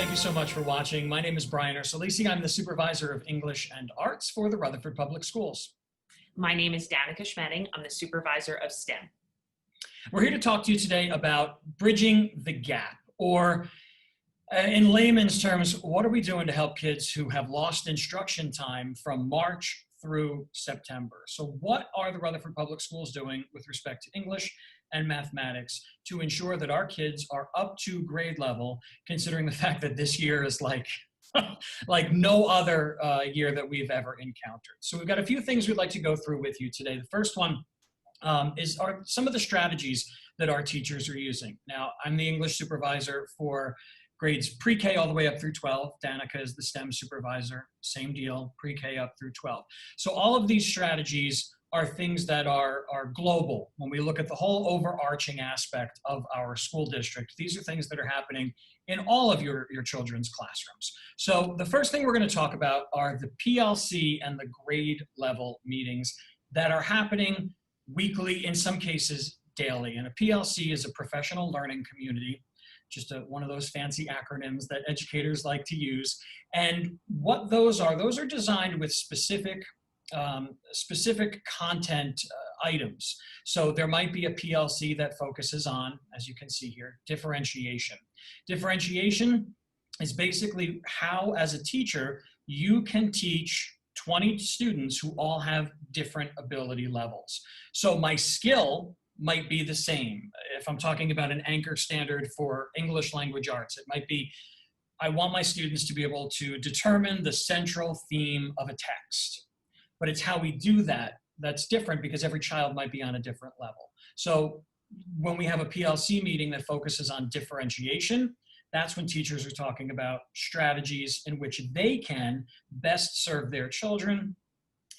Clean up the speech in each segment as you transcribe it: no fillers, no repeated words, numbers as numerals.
Thank you so much for watching. My name is Brian Ersalesi. I'm the Supervisor of English and Arts for the Rutherford Public Schools. My name is Danica Schmeding. I'm the Supervisor of STEM. We're here to talk to you today about bridging the gap, or in layman's terms, what are we doing to help kids who have lost instruction time from March through September? So what are the Rutherford Public Schools doing with respect to English and mathematics to ensure that our kids are up to grade level, considering the fact that this year is like no other year that we've ever encountered? So we've got a few things we'd like to go through with you today. The first one are some of the strategies that our teachers are using. Now, I'm the English supervisor for grades pre-K all the way up through 12. Danica is the STEM supervisor, same deal, pre-K up through 12. So all of these strategies are things that are global. When we look at the whole overarching aspect of our school district, these are things that are happening in all of your children's classrooms. So the first thing we're going to talk about are the PLC and the grade level meetings that are happening weekly, in some cases daily. And a PLC is a professional learning community, just one of those fancy acronyms that educators like to use. And what those are designed with specific content items. So there might be a PLC that focuses on, as you can see here, differentiation. Differentiation is basically how, as a teacher, you can teach 20 students who all have different ability levels. So my skill might be the same. If I'm talking about an anchor standard for English language arts, it might be, I want my students to be able to determine the central theme of a text. But it's how we do that that's different, because every child might be on a different level. So when we have a PLC meeting that focuses on differentiation, that's when teachers are talking about strategies in which they can best serve their children,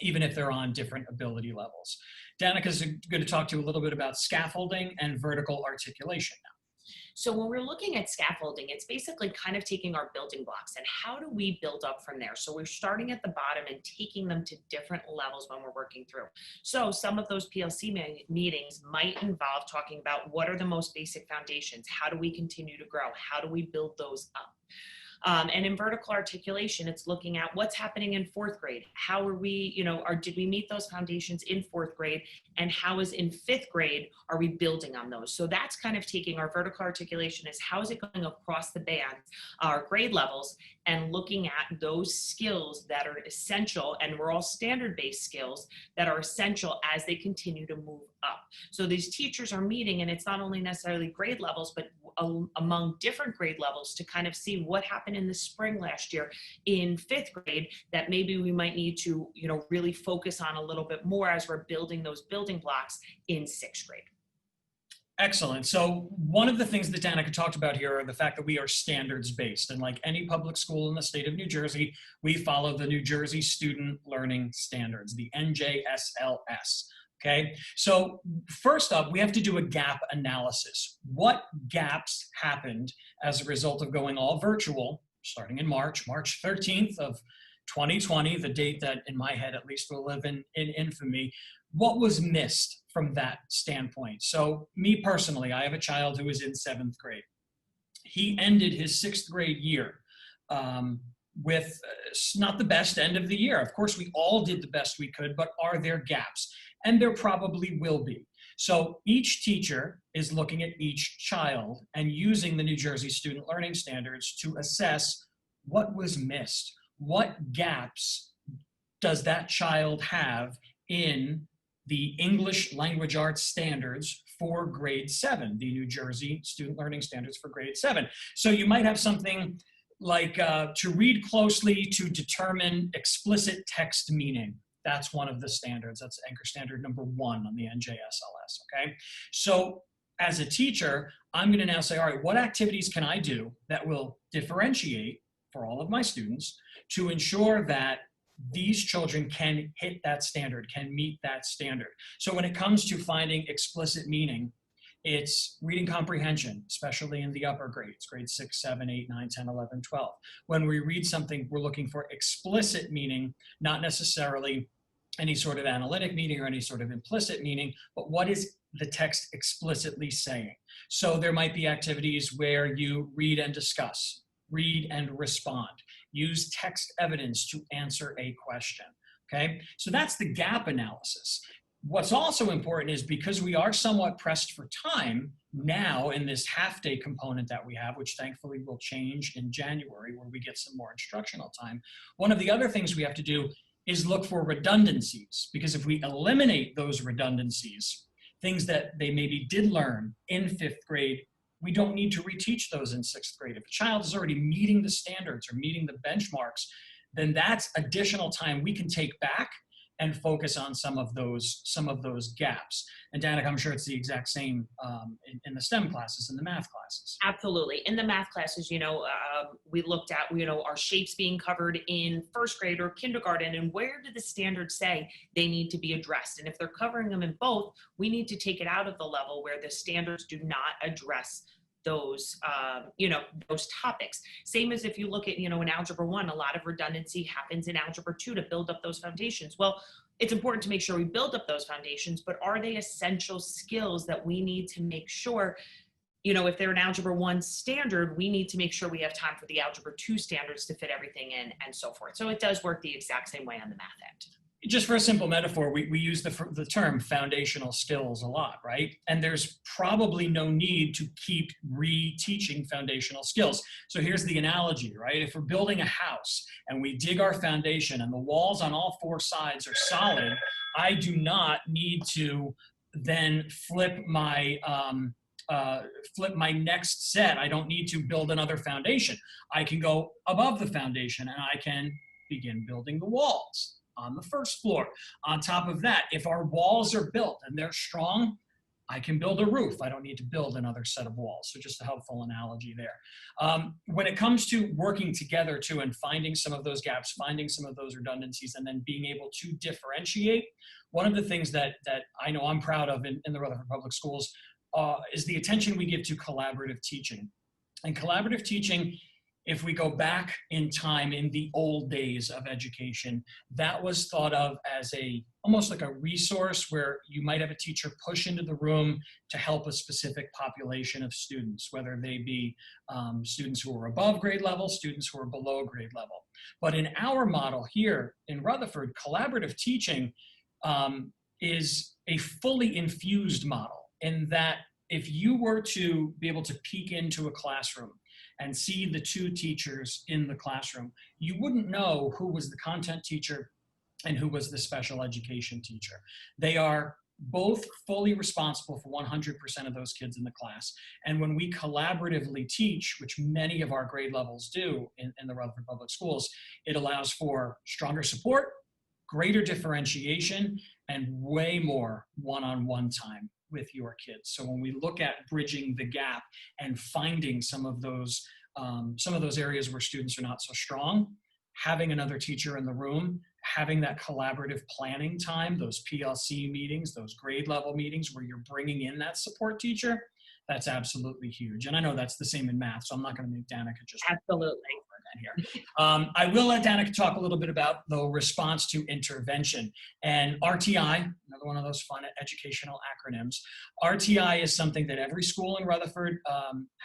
even if they're on different ability levels. Danica's going to talk to you a little bit about scaffolding and vertical articulation now. So when we're looking at scaffolding, it's basically kind of taking our building blocks and how do we build up from there? So we're starting at the bottom and taking them to different levels when we're working through. So some of those PLC meetings might involve talking about what are the most basic foundations? How do we continue to grow? How do we build those up? And in vertical articulation, it's looking at what's happening in fourth grade. How are we, did we meet those foundations in fourth grade? And how is in fifth grade, are we building on those? So that's kind of taking our vertical articulation is how is it going across the band, our grade levels, and looking at those skills that are essential, and we're all standard-based skills that are essential as they continue to move up. So these teachers are meeting, and it's not only necessarily grade levels, but among different grade levels to kind of see what happened in the spring last year in fifth grade that maybe we might need to, really focus on a little bit more as we're building those building blocks in sixth grade. Excellent. So one of the things that Danica talked about here are the fact that we are standards-based. And like any public school in the state of New Jersey, we follow the New Jersey Student Learning Standards, the NJSLS. Okay, so first up, we have to do a gap analysis. What gaps happened as a result of going all virtual, starting in March 13th of 2020, the date that in my head at least will live in infamy? What was missed from that standpoint? So me personally, I have a child who is in 7th grade. He ended his 6th grade year with not the best end of the year. Of course, we all did the best we could, but are there gaps? And there probably will be. So each teacher is looking at each child and using the New Jersey Student Learning Standards to assess what was missed. What gaps does that child have in the English Language Arts Standards for grade 7, the New Jersey Student Learning Standards for grade 7. So you might have something like to read closely to determine explicit text meaning. That's one of the standards. That's anchor standard number 1 on the NJSLS, okay? So as a teacher, I'm gonna now say, all right, what activities can I do that will differentiate for all of my students to ensure that these children can hit that standard, can meet that standard? So when it comes to finding explicit meaning, it's reading comprehension, especially in the upper grades, grades 6, 7, 8, 9, 10, 11, 12. When we read something, we're looking for explicit meaning, not necessarily any sort of analytic meaning or any sort of implicit meaning, but what is the text explicitly saying? So there might be activities where you read and discuss. read, and respond. Use text evidence to answer a question. Okay, so that's the gap analysis. What's also important is because we are somewhat pressed for time now in this half-day component that we have, which thankfully will change in January where we get some more instructional time. One of the other things we have to do is look for redundancies, because if we eliminate those redundancies, things that they maybe did learn in 5th grade, we don't need to reteach those in 6th grade. If a child is already meeting the standards or meeting the benchmarks, then that's additional time we can take back and focus on some of those gaps. And Danica, I'm sure it's the exact same in the STEM classes, in the math classes. Absolutely. In the math classes, we looked at, our shapes being covered in 1st grade or kindergarten, and where do the standards say they need to be addressed? And if they're covering them in both, we need to take it out of the level where the standards do not address those, those topics. Same as if you look at, in Algebra 1, a lot of redundancy happens in Algebra 2 to build up those foundations. Well, it's important to make sure we build up those foundations, but are they essential skills that we need to make sure, if they're an Algebra 1 standard, we need to make sure we have time for the Algebra 2 standards to fit everything in and so forth. So it does work the exact same way on the math end. Just for a simple metaphor, we use the term foundational skills a lot, right? And there's probably no need to keep reteaching foundational skills. So here's the analogy, right? If we're building a house and we dig our foundation and the walls on all 4 sides are solid, I do not need to then flip my next set. I don't need to build another foundation. I can go above the foundation and I can begin building the walls on the 1st floor. On top of that, if our walls are built and they're strong, I can build a roof. I don't need to build another set of walls. So just a helpful analogy there. When it comes to working together too and finding some of those gaps, finding some of those redundancies, and then being able to differentiate, one of the things that I know I'm proud of in the Rutherford Public Schools is the attention we give to collaborative teaching. And collaborative teaching, if we go back in time in the old days of education, that was thought of as almost like a resource where you might have a teacher push into the room to help a specific population of students, whether they be students who are above grade level, students who are below grade level. But in our model here in Rutherford, collaborative teaching is a fully infused model, in that if you were to be able to peek into a classroom and see the 2 teachers in the classroom, you wouldn't know who was the content teacher and who was the special education teacher. They are both fully responsible for 100% of those kids in the class. And when we collaboratively teach, which many of our grade levels do in the Rutherford Public Schools, it allows for stronger support, greater differentiation, and way more one-on-one time with your kids. So when we look at bridging the gap and finding some of those areas where students are not so strong, having another teacher in the room, having that collaborative planning time, those PLC meetings, those grade level meetings where you're bringing in that support teacher, that's absolutely huge. And I know that's the same in math, so I'm not going to make Danica just absolutely here. I will let Danica talk a little bit about the response to intervention. And RTI, another one of those fun educational acronyms. RTI is something that every school in Rutherford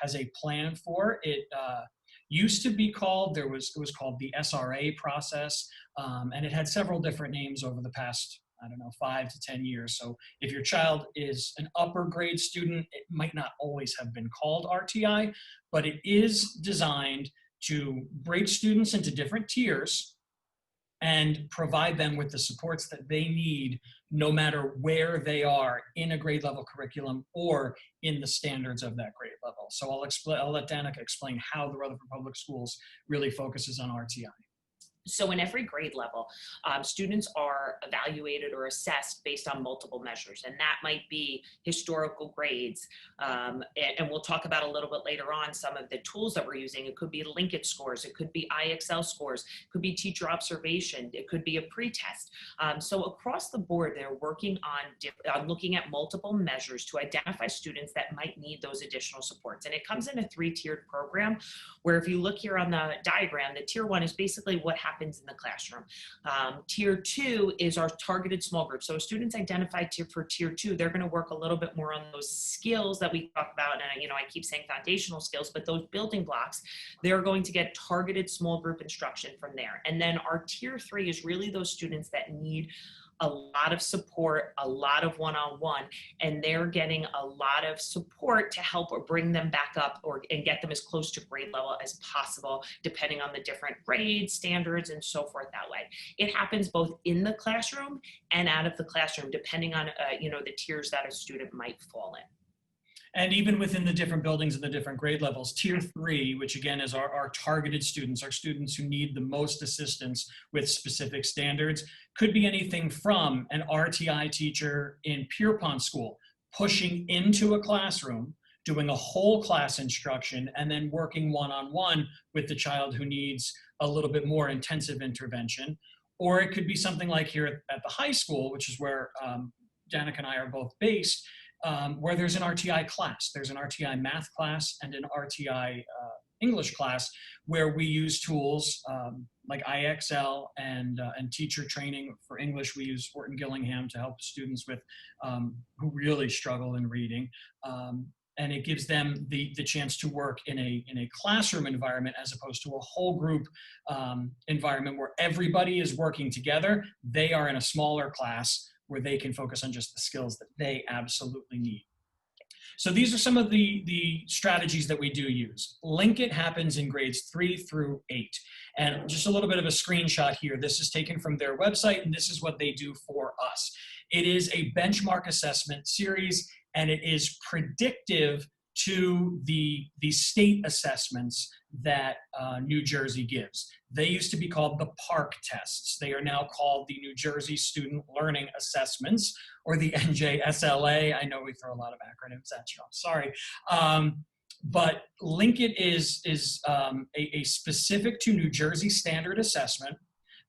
has a plan for. It used to be called, it was called the SRA process, and it had several different names over the past, 5 to 10 years. So if your child is an upper grade student, it might not always have been called RTI, but it is designed to break students into different tiers and provide them with the supports that they need, no matter where they are in a grade level curriculum or in the standards of that grade level. So I'll let Danica explain how the Rutherford Public Schools really focuses on RTI. So in every grade level, students are evaluated or assessed based on multiple measures, and that might be historical grades. And we'll talk about a little bit later on some of the tools that we're using. It could be Linkit scores, it could be IXL scores, it could be teacher observation, it could be a pretest. So across the board, they're working on looking at multiple measures to identify students that might need those additional supports. And it comes in a 3-tiered program, where if you look here on the diagram, the tier 1 is basically what happens happens in the classroom. Tier 2 is our targeted small group. So students identified for tier 2, they're going to work a little bit more on those skills that we talk about. And I keep saying foundational skills, but those building blocks, they're going to get targeted small group instruction from there. And then our tier 3 is really those students that need a lot of support, a lot of one-on-one, and they're getting a lot of support to help or bring them back up and get them as close to grade level as possible, depending on the different grades, standards, and so forth that way. It happens both in the classroom and out of the classroom, depending on, the tiers that a student might fall in. And even within the different buildings and the different grade levels, tier 3, which again is our targeted students, our students who need the most assistance with specific standards, could be anything from an RTI teacher in Pierpont School pushing into a classroom, doing a whole class instruction, and then working one-on-one with the child who needs a little bit more intensive intervention. Or it could be something like here at the high school, which is where Danica and I are both based, where there's an RTI class. There's an RTI math class and an RTI English class where we use tools like IXL and teacher training. For English, we use Orton Gillingham to help students with who really struggle in reading. And it gives them the chance to work in a classroom environment as opposed to a whole group environment where everybody is working together. They are in a smaller class where they can focus on just the skills that they absolutely need. So these are some of the strategies that we do use. Link It happens in grades 3 through 8. And just a little bit of a screenshot here. This is taken from their website, and this is what they do for us. It is a benchmark assessment series, and it is predictive to the state assessments that New Jersey gives. They used to be called the PARCC tests. They are now called the New Jersey Student Learning Assessments, or the NJSLA. I know we throw a lot of acronyms at you, I'm sorry. But Link It is a specific to New Jersey standard assessment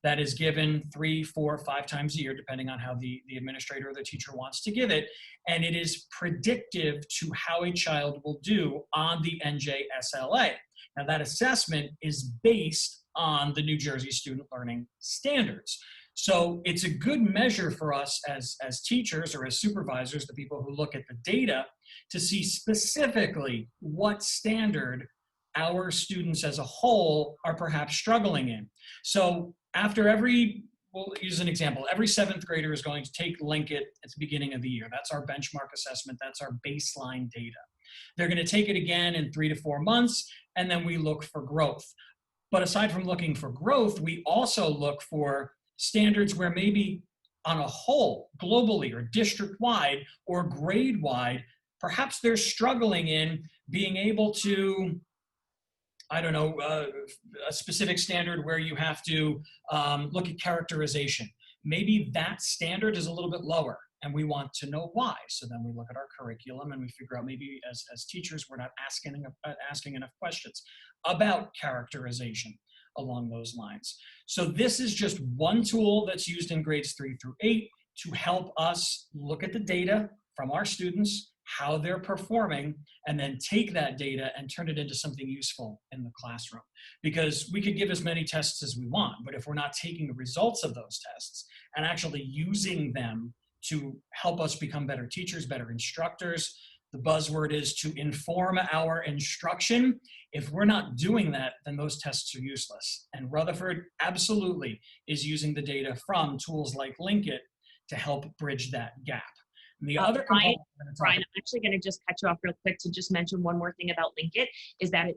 that is given 3, 4, 5 times a year, depending on how the administrator or the teacher wants to give it. And it is predictive to how a child will do on the NJSLA. Now, that assessment is based on the New Jersey Student Learning Standards. So it's a good measure for us as teachers or as supervisors, the people who look at the data, to see specifically what standard our students as a whole are perhaps struggling in. So after we'll use an example, every 7th grader is going to take Link It at the beginning of the year. That's our benchmark assessment. That's our baseline data. They're going to take it again in 3 to 4 months, and then we look for growth. But aside from looking for growth, we also look for standards where maybe on a whole, globally or district-wide or grade-wide, perhaps they're struggling in being able to, I don't know, a specific standard where you have to look at characterization. Maybe that standard is a little bit lower, and we want to know why. So then we look at our curriculum and we figure out maybe as teachers, we're not asking enough questions about characterization along those lines. So this is just one tool that's used in grades 3 through 8 to help us look at the data from our students, how they're performing, and then take that data and turn it into something useful in the classroom. Because we could give as many tests as we want, but if we're not taking the results of those tests and actually using them to help us become better teachers, better instructors, the buzzword is to inform our instruction. If we're not doing that, then those tests are useless. And Rutherford absolutely is using the data from tools like Link It to help bridge that gap. And the other component, Brian, I'm actually going to just cut you off real quick to just mention one more thing about Link It, is that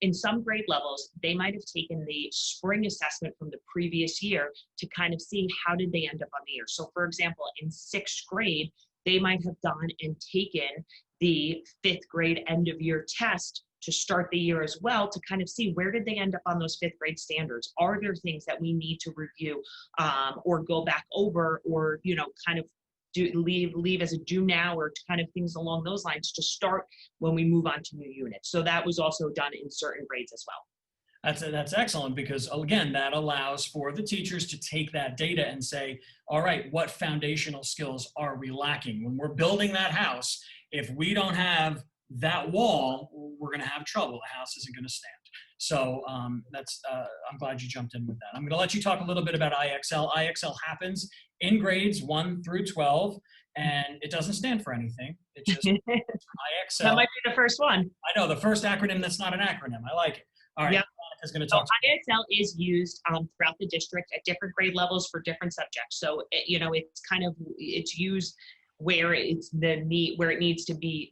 in some grade levels, they might have taken the spring assessment from the previous year to kind of see how did they end up on the year. So for example, in 6th grade, they might have gone and taken the 5th grade end of year test to start the year as well, to kind of see where did they end up on those 5th grade standards. Are there things that we need to review or go back over, or kind of leave as a do now, or kind of things along those lines to start when we move on to new units. So that was also done in certain grades as well. That's excellent, because again, that allows for the teachers to take that data and say, all right, what foundational skills are we lacking? When we're building that house, if we don't have that wall, we're going to have trouble. The house isn't going to stand. So I'm glad you jumped in with that. I'm going to let you talk a little bit about IXL. IXL happens in grades 1 through 12, and it doesn't stand for anything. It's just That IXL. might be the first one. I know, the first acronym that's not an acronym. I like it. All right, Yep. Monica's going to So talk. IXL is used throughout the district at different grade levels for different subjects. So it's used where it's the need, where it needs to be,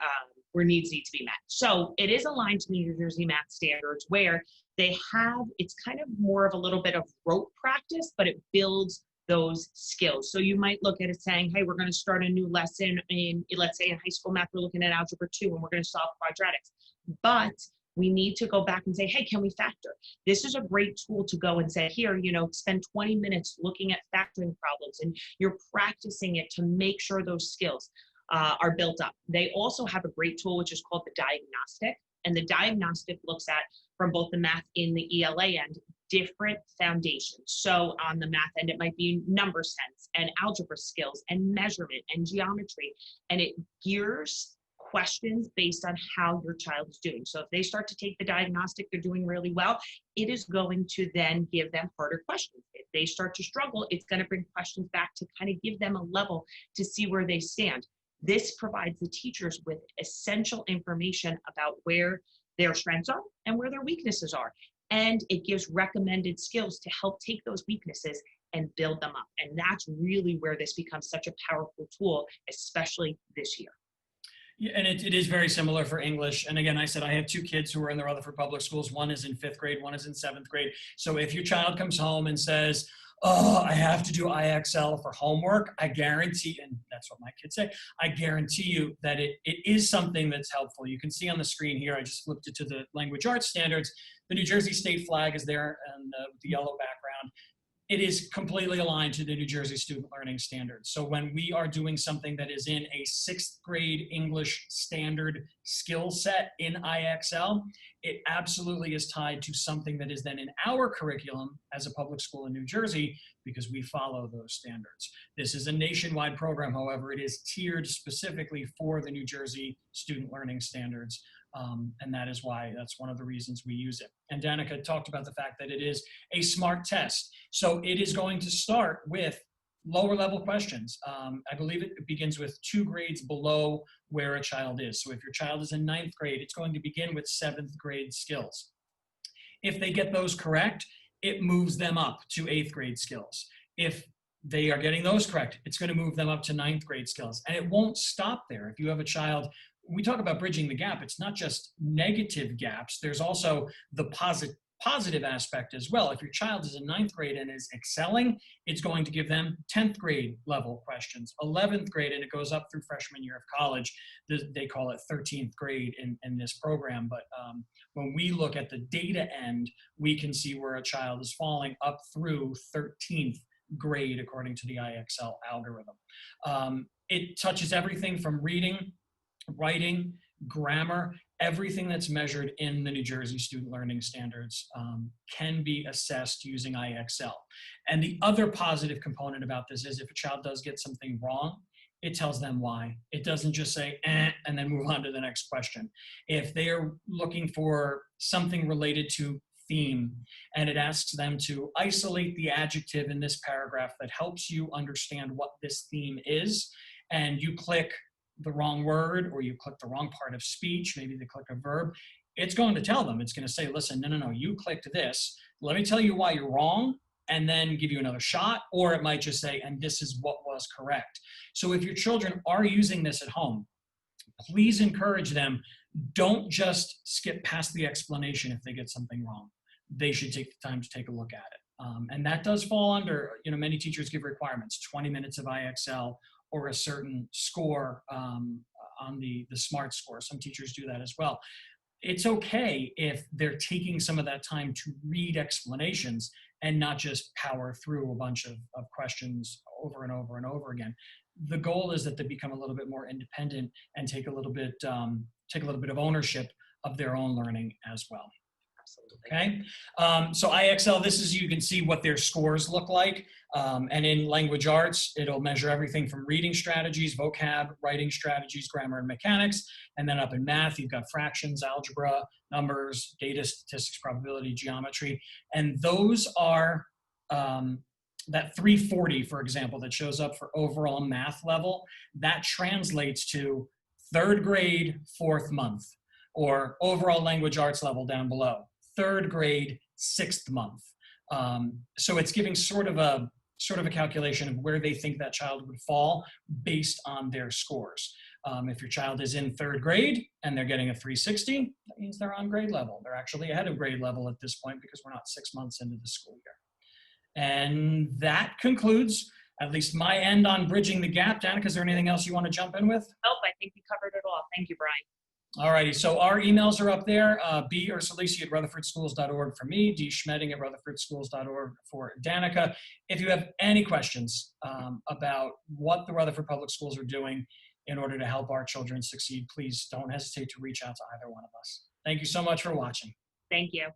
where needs need to be met. So it is aligned to the New Jersey math standards, where it's kind of more of a little bit of rote practice, but it builds those skills. So you might look at it saying, hey, we're going to start a new lesson in, let's say in high school math, we're looking at algebra 2 and we're going to solve quadratics. But we need to go back and say, hey, can we factor? This is a great tool to go and say, here, spend 20 minutes looking at factoring problems, and you're practicing it to make sure those skills are built up. They also have a great tool, which is called the diagnostic. And the diagnostic looks at, from both the math in the ELA end, different foundations. So on the math end, it might be number sense and algebra skills and measurement and geometry. And it gears questions based on how your child is doing. So if they start to take the diagnostic, they're doing really well, it is going to then give them harder questions. If they start to struggle, it's going to bring questions back to kind of give them a level to see where they stand. This provides the teachers with essential information about where their strengths are and where their weaknesses are. And it gives recommended skills to help take those weaknesses and build them up. And that's really where this becomes such a powerful tool, especially this year. Yeah, and it is very similar for English. And again, I said I have 2 kids who are in the Rutherford Public Schools. One is in 5th grade, one is in 7th grade. So if your child comes home and says, oh, I have to do IXL for homework, I guarantee, and that's what my kids say, I guarantee you that it is something that's helpful. You can see on the screen here, I just flipped it to the language arts standards. The New Jersey state flag is there, and the yellow background. It is completely aligned to the New Jersey student learning standards. So when we are doing something that is in a 6th grade English standard skill set in IXL, it absolutely is tied to something that is then in our curriculum as a public school in New Jersey, because we follow those standards. This is a nationwide program, however, it is tiered specifically for the New Jersey student learning standards. And that is why, that's one of the reasons we use it. And Danica talked about the fact that it is a smart test. So it is going to start with lower level questions. I believe it begins with 2 grades below where a child is. So if your child is in 9th grade, it's going to begin with 7th grade skills. If they get those correct, it moves them up to 8th grade skills. If they are getting those correct, it's going to move them up to 9th grade skills. And it won't stop there. If you have a child, we talk about bridging the gap, it's not just negative gaps, there's also the positive aspect as well. If your child is in 9th grade and is excelling, it's going to give them 10th grade level questions, 11th grade, and it goes up through freshman year of college. They call it 13th grade in this program. But when we look at the data end, we can see where a child is falling up through 13th grade according to the IXL algorithm. It touches everything from reading, writing, grammar, everything that's measured in the New Jersey student learning standards can be assessed using IXL. And the other positive component about this is if a child does get something wrong, it tells them why. It doesn't just say, and then move on to the next question. If they are looking for something related to theme, and it asks them to isolate the adjective in this paragraph that helps you understand what this theme is, and you click the wrong word or you click the wrong part of speech, maybe they click a verb, it's going to tell them, it's going to say, listen, no, you clicked this. Let me tell you why you're wrong, and then give you another shot. Or it might just say, and this is what was correct. So if your children are using this at home, please encourage them, don't just skip past the explanation if they get something wrong. They should take the time to take a look at it. And that does fall under, many teachers give requirements, 20 minutes of IXL, or a certain score on the SMART score. Some teachers do that as well. It's okay if they're taking some of that time to read explanations and not just power through a bunch of questions over and over and over again. The goal is that they become a little bit more independent and take a little bit of ownership of their own learning as well. Absolutely. Okay, so IXL, this is, you can see what their scores look like. And in language arts, it'll measure everything from reading strategies, vocab, writing strategies, grammar and mechanics. And then up in math, you've got fractions, algebra, numbers, data, statistics, probability, geometry. And those are that 340, for example, that shows up for overall math level, that translates to 3rd grade, 4th month, or overall language arts level down below, 3rd grade, 6th month. So it's giving sort of a calculation of where they think that child would fall based on their scores. If your child is in 3rd grade and they're getting a 360, that means they're on grade level. They're actually ahead of grade level at this point because we're not 6 months into the school year. And that concludes at least my end on bridging the gap. Danica, is there anything else you want to jump in with? Nope, I think we covered it all. Thank you, Brian. All righty, so our emails are up there, B. Ersalesi at rutherfordschools.org for me, D. Schmeding at rutherfordschools.org for Danica. If you have any questions about what the Rutherford Public Schools are doing in order to help our children succeed, please don't hesitate to reach out to either one of us. Thank you so much for watching. Thank you.